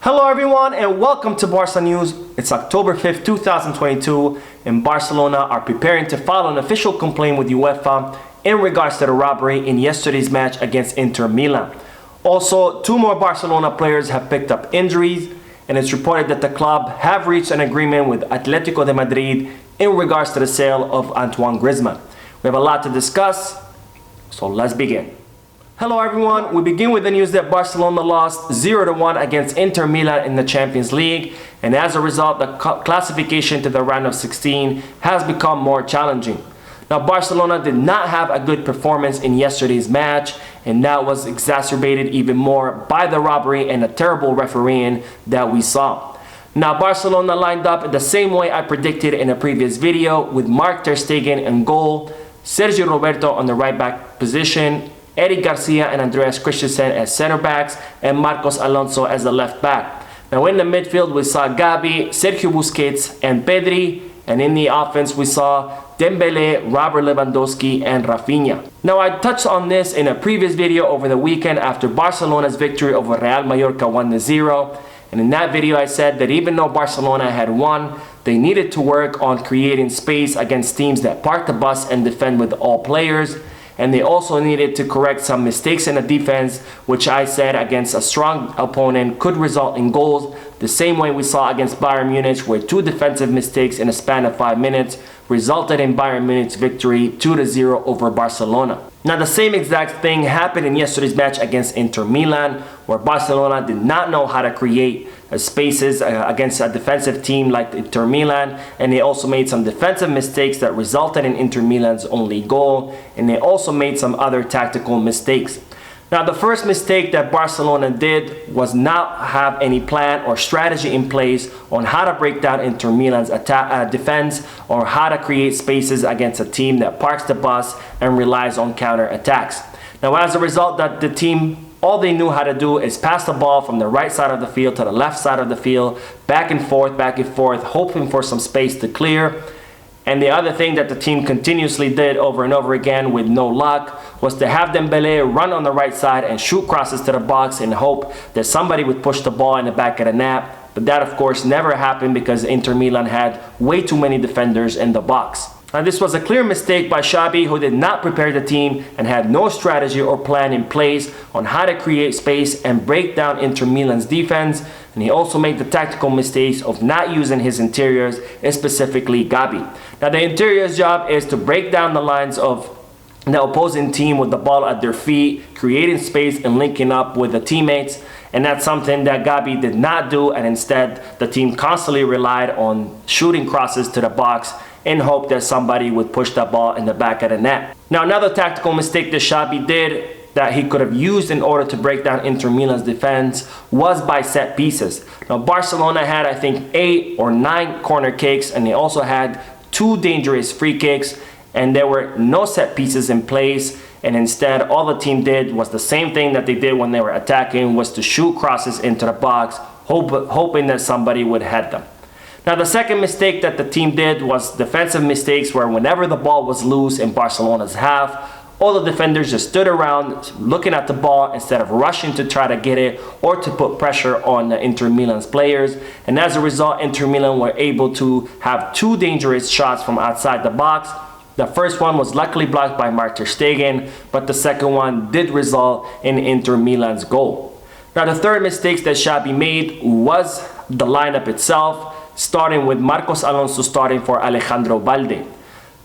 Hello everyone and welcome to Barca News. It's October 5th, 2022 and Barcelona are preparing to file an official complaint with UEFA in regards to the robbery in yesterday's match against Inter Milan. Also, two more Barcelona players have picked up injuries and it's reported that the club have reached an agreement with Atletico Madrid in regards to the sale of Antoine Griezmann. We have a lot to discuss, so let's begin. Hello everyone, we begin with the news that Barcelona lost 0-1 against Inter Milan in the Champions League, and as a result the classification to the round of 16 has become more challenging. Now Barcelona did not have a good performance in yesterday's match, and that was exacerbated even more by the robbery and the terrible refereeing that we saw. Now Barcelona lined up the same way I predicted in a previous video, with Marc Ter Stegen in goal, Sergio Roberto on the right back position, Eric Garcia and Andreas Christensen as center backs, and Marcos Alonso as the left back. Now in the midfield we saw Gabi, Sergio Busquets and Pedri, and in the offense we saw Dembele, Robert Lewandowski and Rafinha. Now I touched on this in a previous video over the weekend after Barcelona's victory over Real Mallorca 1-0, and in that video I said that even though Barcelona had won, they needed to work on creating space against teams that park the bus and defend with all players. And they also needed to correct some mistakes in the defense, which I said against a strong opponent could result in goals, the same way we saw against Bayern Munich, where two defensive mistakes in a span of 5 minutes resulted in Bayern Munich's victory 2-0 over Barcelona. Now the same exact thing happened in yesterday's match against Inter Milan, where Barcelona did not know how to create spaces against a defensive team like Inter Milan, and they also made some defensive mistakes that resulted in Inter Milan's only goal, and they also made some other tactical mistakes. Now the first mistake that Barcelona did was not have any plan or strategy in place on how to break down Inter Milan's defense, or how to create spaces against a team that parks the bus and relies on counter attacks. Now as a result, that the team, all they knew how to do is pass the ball from the right side of the field to the left side of the field, back and forth, hoping for some space to clear. And the other thing that the team continuously did over and over again with no luck was to have Dembele run on the right side and shoot crosses to the box in hope that somebody would push the ball in the back of the net. But that of course never happened because Inter Milan had way too many defenders in the box. Now this was a clear mistake by Xabi, who did not prepare the team and had no strategy or plan in place on how to create space and break down Inter Milan's defense, and he also made the tactical mistakes of not using his interiors, specifically Gabi. Now the interior's job is to break down the lines of the opposing team with the ball at their feet, creating space and linking up with the teammates, and that's something that Gabi did not do, and instead the team constantly relied on shooting crosses to the box in hope that somebody would push that ball in the back of the net. Now another tactical mistake that Xabi did that he could have used in order to break down Inter Milan's defense was by set pieces. Now Barcelona had I think 8 or 9 corner kicks, and they also had 2 dangerous free kicks, and there were no set pieces in place, and instead all the team did was the same thing that they did when they were attacking, was to shoot crosses into the box, hoping that somebody would head them. Now the second mistake that the team did was defensive mistakes, where whenever the ball was loose in Barcelona's half, all the defenders just stood around looking at the ball instead of rushing to try to get it or to put pressure on Inter Milan's players. And as a result, Inter Milan were able to have 2 dangerous shots from outside the box. The first one was luckily blocked by Marc Ter Stegen, but the second one did result in Inter Milan's goal. Now the third mistake that Xabi made was the lineup itself, starting with Marcos Alonso starting for Alejandro Balde.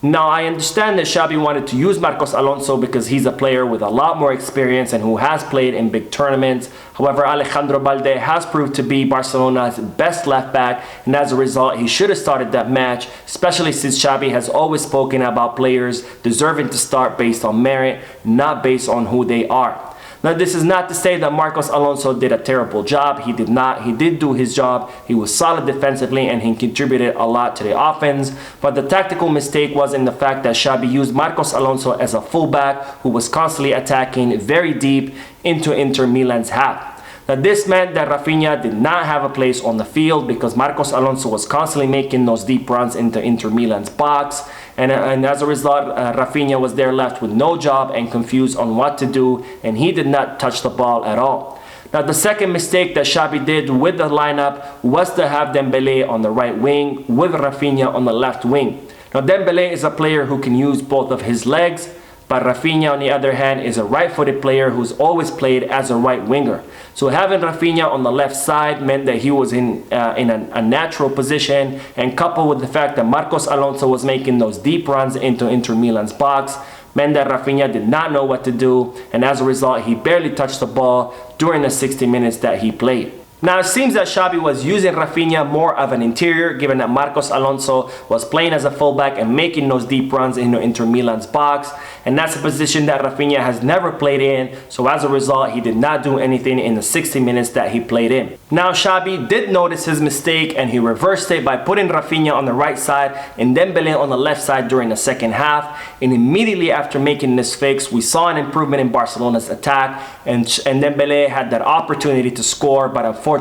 Now I understand that Xabi wanted to use Marcos Alonso because he's a player with a lot more experience and who has played in big tournaments. However, Alejandro Balde has proved to be Barcelona's best left back, and as a result he should have started that match, especially since Xabi has always spoken about players deserving to start based on merit, not based on who they are. Now this is not to say that Marcos Alonso did a terrible job. He did not. He did do his job. He was solid defensively and he contributed a lot to the offense. But the tactical mistake was in the fact that Xabi used Marcos Alonso as a fullback who was constantly attacking very deep into Inter Milan's half. Now this meant that Rafinha did not have a place on the field because Marcos Alonso was constantly making those deep runs into Inter Milan's box, and as a result Rafinha was there left with no job and confused on what to do, and he did not touch the ball at all. Now the second mistake that Xabi did with the lineup was to have Dembele on the right wing with Rafinha on the left wing. Now Dembele is a player who can use both of his legs, but Rafinha on the other hand is a right-footed player who's always played as a right winger. So having Rafinha on the left side meant that he was in a natural position, and coupled with the fact that Marcos Alonso was making those deep runs into Inter Milan's box, meant that Rafinha did not know what to do, and as a result he barely touched the ball during the 60 minutes that he played. Now it seems that Xabi was using Rafinha more of an interior, given that Marcos Alonso was playing as a fullback and making those deep runs into Inter Milan's box, and that's a position that Rafinha has never played in, so as a result he did not do anything in the 60 minutes that he played in. Now Xabi did notice his mistake and he reversed it by putting Rafinha on the right side and Dembele on the left side during the second half, and immediately after making this fix we saw an improvement in Barcelona's attack, and Dembele had that opportunity to score, but unfortunately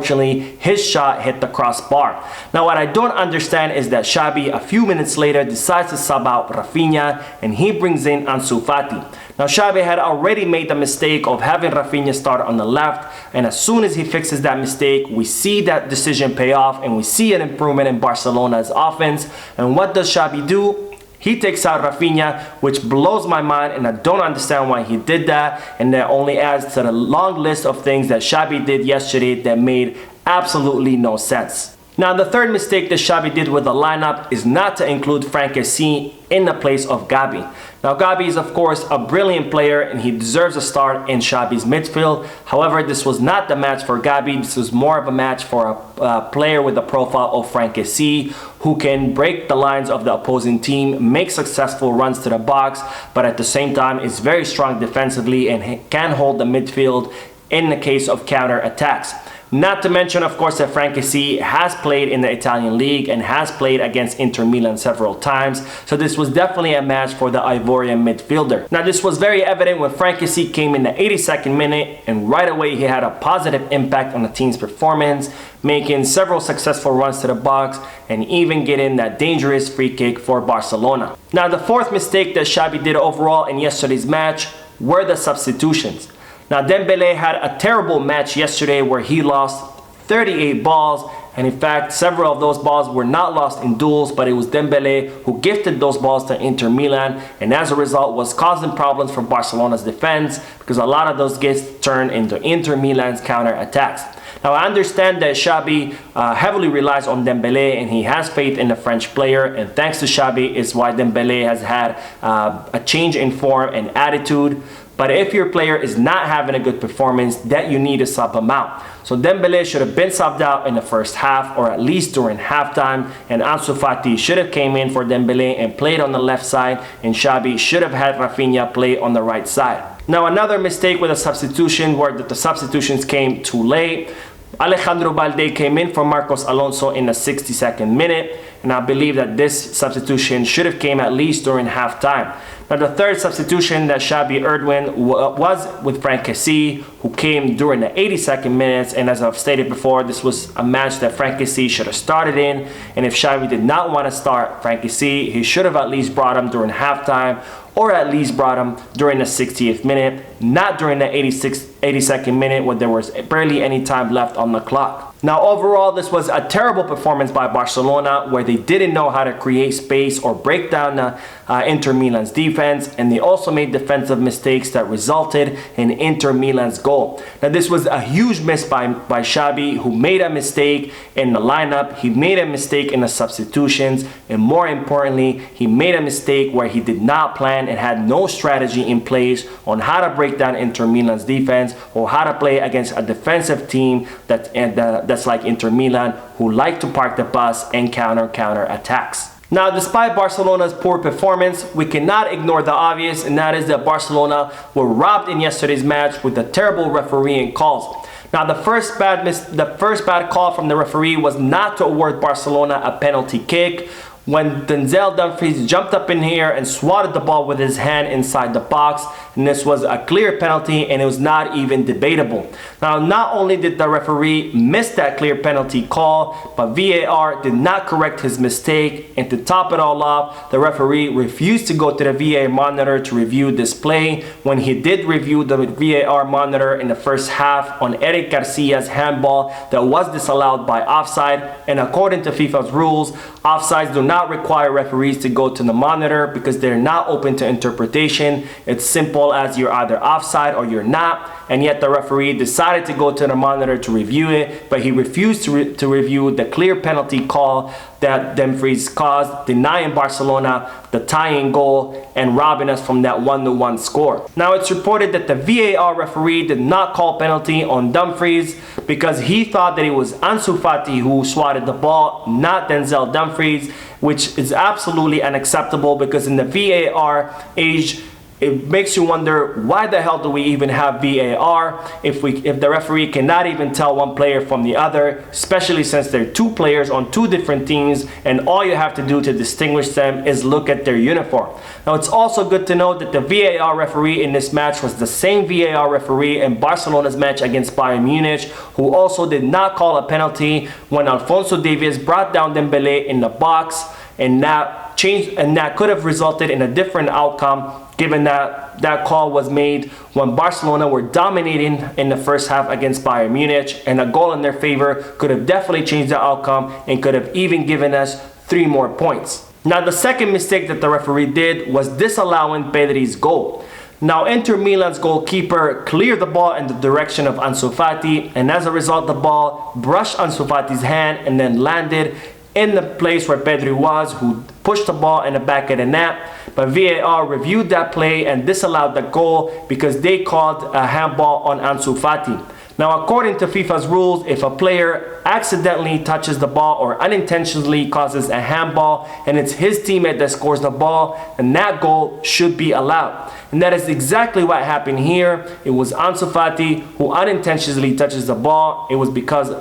his shot hit the crossbar. Now what I don't understand is that Xabi a few minutes later decides to sub out Rafinha and he brings in Ansu Fati. Now Xabi had already made the mistake of having Rafinha start on the left, and as soon as he fixes that mistake we see that decision pay off and we see an improvement in Barcelona's offense. And what does Xabi do? He takes out Rafinha, which blows my mind, and I don't understand why he did that, and that only adds to the long list of things that Xabi did yesterday that made absolutely no sense. Now the third mistake that Xabi did with the lineup is not to include Franck Kessie in the place of Gabi. Now Gabi is of course a brilliant player and he deserves a start in Xabi's midfield. However, this was not the match for Gabi. This was more of a match for a player with the profile of Franck Kessie, who can break the lines of the opposing team, make successful runs to the box, but at the same time is very strong defensively and can hold the midfield in the case of counter attacks. Not to mention, of course, that Franck Kessie has played in the Italian league and has played against Inter Milan several times, so this was definitely a match for the Ivorian midfielder. Now this was very evident when Franck Kessie came in the 82nd minute, and right away he had a positive impact on the team's performance, making several successful runs to the box and even getting that dangerous free kick for Barcelona. Now the fourth mistake that Xabi did overall in yesterday's match were the substitutions. Now Dembele had a terrible match yesterday where he lost 38 balls, and in fact several of those balls were not lost in duels, but it was Dembele who gifted those balls to Inter Milan, and as a result was causing problems for Barcelona's defense because a lot of those gifts turned into Inter Milan's counter attacks. Now I understand that Xabi heavily relies on Dembele and he has faith in the French player, and thanks to Xabi is why Dembele has had a change in form and attitude. But if your player is not having a good performance, that you need to sub him out. So Dembele should have been subbed out in the first half, or at least during halftime, and Ansu Fati should have came in for Dembele and played on the left side, and Xabi should have had Rafinha play on the right side. Now another mistake with a substitution were that the substitutions came too late. Alejandro Balde came in for Marcos Alonso in the 62nd minute, and I believe that this substitution should have came at least during halftime. Now the third substitution that Xabi Erdwin was with Franck Kessie, who came during the 82nd minutes, and as I've stated before, this was a match that Franck Kessie should have started in, and if Xabi did not want to start Franck Kessie, he should have at least brought him during halftime, or at least brought him during the 60th minute, not during the 82nd minute when there was barely any time left on the clock. Now overall, this was a terrible performance by Barcelona, where they didn't know how to create space or break down Inter Milan's defense, and they also made defensive mistakes that resulted in Inter Milan's goal. Now this was a huge miss by Xabi, who made a mistake in the lineup, he made a mistake in the substitutions, and more importantly, he made a mistake where he did not plan and had no strategy in place on how to break down Inter Milan's defense or how to play against a defensive team that's like Inter Milan, who like to park the bus and counter attacks. Now, despite Barcelona's poor performance, we cannot ignore the obvious, and that is that Barcelona were robbed in yesterday's match with the terrible refereeing calls. Now, the first bad call from the referee was not to award Barcelona a penalty kick, when Denzel Dumfries jumped up in here and swatted the ball with his hand inside the box. and this was a clear penalty and it was not even debatable. Now, not only did the referee miss that clear penalty call, but VAR did not correct his mistake, and to top it all off, the referee refused to go to the VAR monitor to review this play when he did review the VAR monitor in the first half on Eric Garcia's handball that was disallowed by offside. And according to FIFA's rules, offsides do not require referees to go to the monitor because they're not open to interpretation. It's simple as you're either offside or you're not, and yet the referee decided to go to the monitor to review it, but he refused to review the clear penalty call that Dumfries caused, denying Barcelona the tying goal and robbing us from that 1-1 score. Now, it's reported that the VAR referee did not call penalty on Dumfries because he thought that it was Ansu Fati who swatted the ball, not Denzel Dumfries, which is absolutely unacceptable because in the VAR age, it makes you wonder, why the hell do we even have VAR if the referee cannot even tell one player from the other, especially since they're two players on two different teams and all you have to do to distinguish them is look at their uniform. Now, it's also good to know that the VAR referee in this match was the same VAR referee in Barcelona's match against Bayern Munich, who also did not call a penalty when Alphonso Davies brought down Dembélé in the box, and that could have resulted in a different outcome, given that that call was made when Barcelona were dominating in the first half against Bayern Munich, and a goal in their favor could have definitely changed the outcome and could have even given us 3 more points. Now, the second mistake that the referee did was disallowing Pedri's goal. Now, Inter Milan's goalkeeper cleared the ball in the direction of Ansu Fati, and as a result, the ball brushed Ansu Fati's hand and then landed in the place where Pedri was, who pushed the ball in the back of the net. But VAR reviewed that play and disallowed the goal because they called a handball on Ansu Fati. Now, according to FIFA's rules, if a player accidentally touches the ball or unintentionally causes a handball and it's his teammate that scores the ball, then that goal should be allowed. And that is exactly what happened here. It was Ansu Fati who unintentionally touches the ball. It was because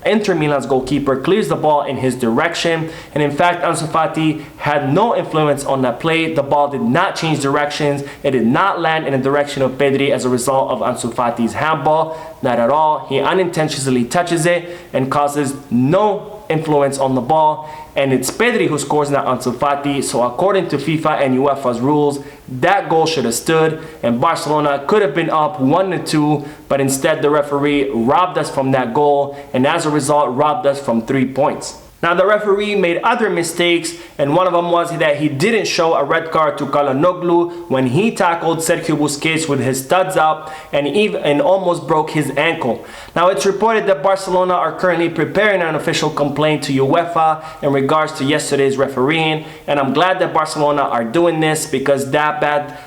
Inter Milan's goalkeeper clears the ball in his direction, and in fact Ansu Fati had no influence on that play. The ball did not change directions. It did not land in the direction of Pedri as a result of Ansu Fati's handball. Not at all. He unintentionally touches it and causes no influence on the ball, and it's Pedri who scores, not Ansu Fati. So according to FIFA and UEFA's rules, that goal should have stood and Barcelona could have been up 1-2, but instead the referee robbed us from that goal, and as a result robbed us from 3 points. Now, the referee made other mistakes, and one of them was that he didn't show a red card to Calhanoglu when he tackled Sergio Busquets with his studs out and almost broke his ankle. Now, it's reported that Barcelona are currently preparing an official complaint to UEFA in regards to yesterday's refereeing, and I'm glad that Barcelona are doing this because that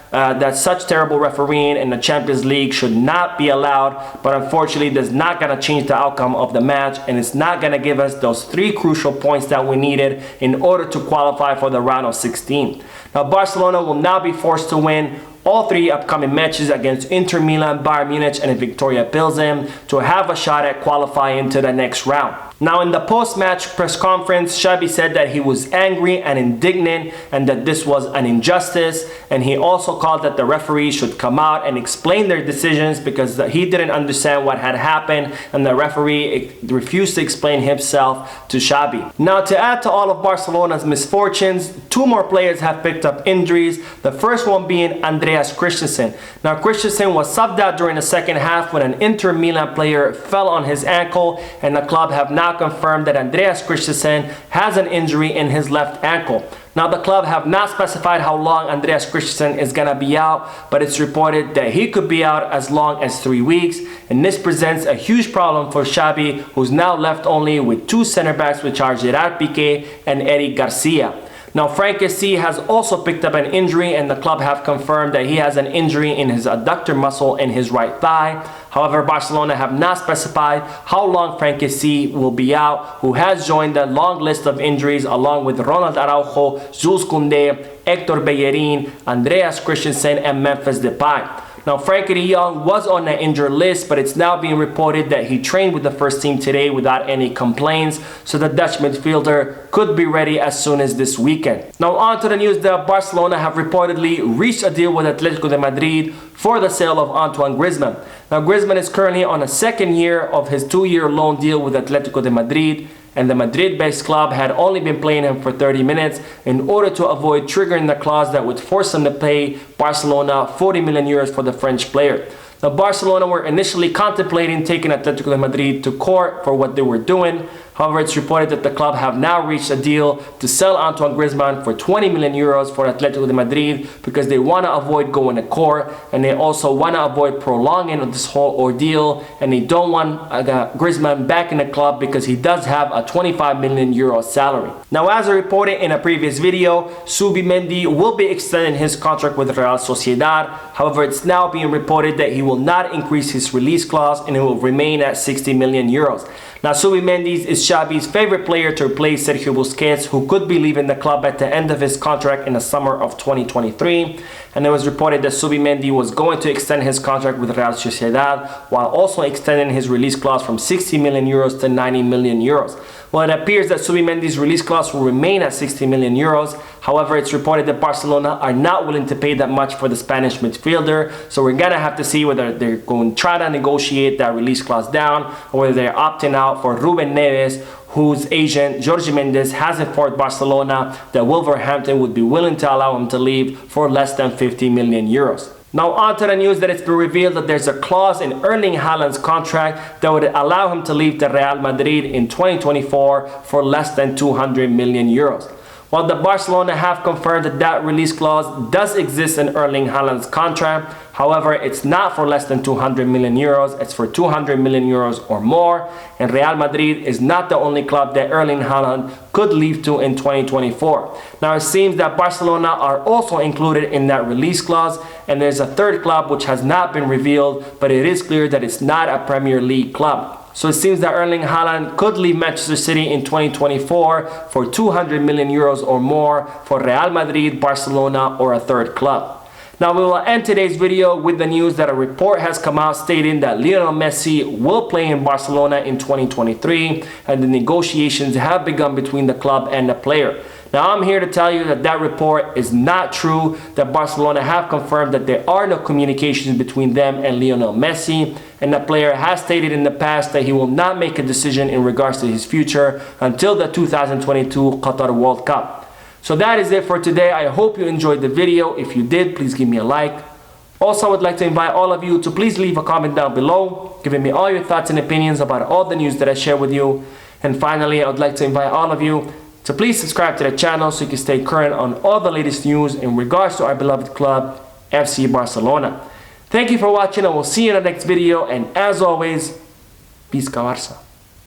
such terrible refereeing in the Champions League should not be allowed. But unfortunately, that's not going to change the outcome of the match, and it's not going to give us those 3 crucial points that we needed in order to qualify for the round of 16. Now, Barcelona will now be forced to win all 3 upcoming matches against Inter Milan, Bayern Munich, and Victoria Pilsen to have a shot at qualifying to the next round. Now, in the post-match press conference, Xabi said that he was angry and indignant and that this was an injustice, and he also called that the referees should come out and explain their decisions because he didn't understand what had happened, and the referee refused to explain himself to Xabi. Now, to add to all of Barcelona's misfortunes, 2 more players have picked up injuries, the first one being Andreas Christensen. Now, Christensen was subbed out during the second half when an Inter Milan player fell on his ankle, and the club have now confirmed that Andreas Christensen has an injury in his left ankle. Now, the club have not specified how long Andreas Christensen is going to be out, but it's reported that he could be out as long as 3 weeks, and this presents a huge problem for Xabi, who's now left only with 2 center backs, which are Gerard Piqué and Eric Garcia. Now, Frank Kessie has also picked up an injury, and the club have confirmed that he has an injury in his adductor muscle in his right thigh. However, Barcelona have not specified how long Frank Kessie will be out, who has joined the long list of injuries along with Ronald Araujo, Jules Koundé, Hector Bellerin, Andreas Christensen, and Memphis Depay. Now, Frankie de Jong was on the injured list, but it's now being reported that he trained with the first team today without any complaints, so the Dutch midfielder could be ready as soon as this weekend. Now, on to the news that Barcelona have reportedly reached a deal with Atletico de Madrid for the sale of Antoine Griezmann. Now, Griezmann is currently on a second year of his 2-year loan deal with Atletico de Madrid, and the Madrid-based club had only been playing him for 30 minutes in order to avoid triggering the clause that would force him to pay Barcelona 40 million euros for the French player. Now, Barcelona were initially contemplating taking Atletico de Madrid to court for what they were doing. However, it's reported that the club have now reached a deal to sell Antoine Griezmann for 20 million euros for Atletico de Madrid because they want to avoid going to court, and they also want to avoid prolonging this whole ordeal, and they don't want Griezmann back in the club because he does have a 25 million euro salary. Now, as I reported in a previous video, Mendy will be extending his contract with Real Sociedad. However, it's now being reported that he will not increase his release clause and it will remain at 60 million euros. Now, Mendy is Xavi's favorite player to replace Sergio Busquets, who could be leaving the club at the end of his contract in the summer of 2023. And it was reported that Mendy was going to extend his contract with Real Sociedad while also extending his release clause from 60 million euros to 90 million euros. Well, it appears that Mendy's release clause will remain at 60 million euros. However, it's reported that Barcelona are not willing to pay that much for the Spanish midfielder. So we're going to have to see whether they're going to try to negotiate that release clause down or whether they're opting out for Ruben Neves, whose agent, Jorge Mendes, has informed Barcelona that Wolverhampton would be willing to allow him to leave for less than 50 million euros. Now, on to the news that it's been revealed that there's a clause in Erling Haaland's contract that would allow him to leave the Real Madrid in 2024 for less than 200 million euros. While the Barcelona have confirmed that that release clause does exist in Erling Haaland's contract, however, it's not for less than 200 million euros, it's for 200 million euros or more, and Real Madrid is not the only club that Erling Haaland could leave to in 2024. Now, it seems that Barcelona are also included in that release clause, and there's a third club which has not been revealed, but it is clear that it's not a Premier League club. So it seems that Erling Haaland could leave Manchester City in 2024 for 200 million euros or more for Real Madrid, Barcelona, or a third club. Now, we will end today's video with the news that a report has come out stating that Lionel Messi will play in Barcelona in 2023, and the negotiations have begun between the club and the player. Now, I'm here to tell you that that report is not true, that Barcelona have confirmed that there are no communications between them and Lionel Messi, and the player has stated in the past that he will not make a decision in regards to his future until the 2022 Qatar World Cup. So that is it for today. I hope you enjoyed the video. If you did, please give me a like. Also, I would like to invite all of you to please leave a comment down below, giving me all your thoughts and opinions about all the news that I share with you. And finally, I would like to invite all of you to please subscribe to the channel so you can stay current on all the latest news in regards to our beloved club, FC Barcelona. Thank you for watching, and we'll see you in the next video. And as always, Peace, Barça.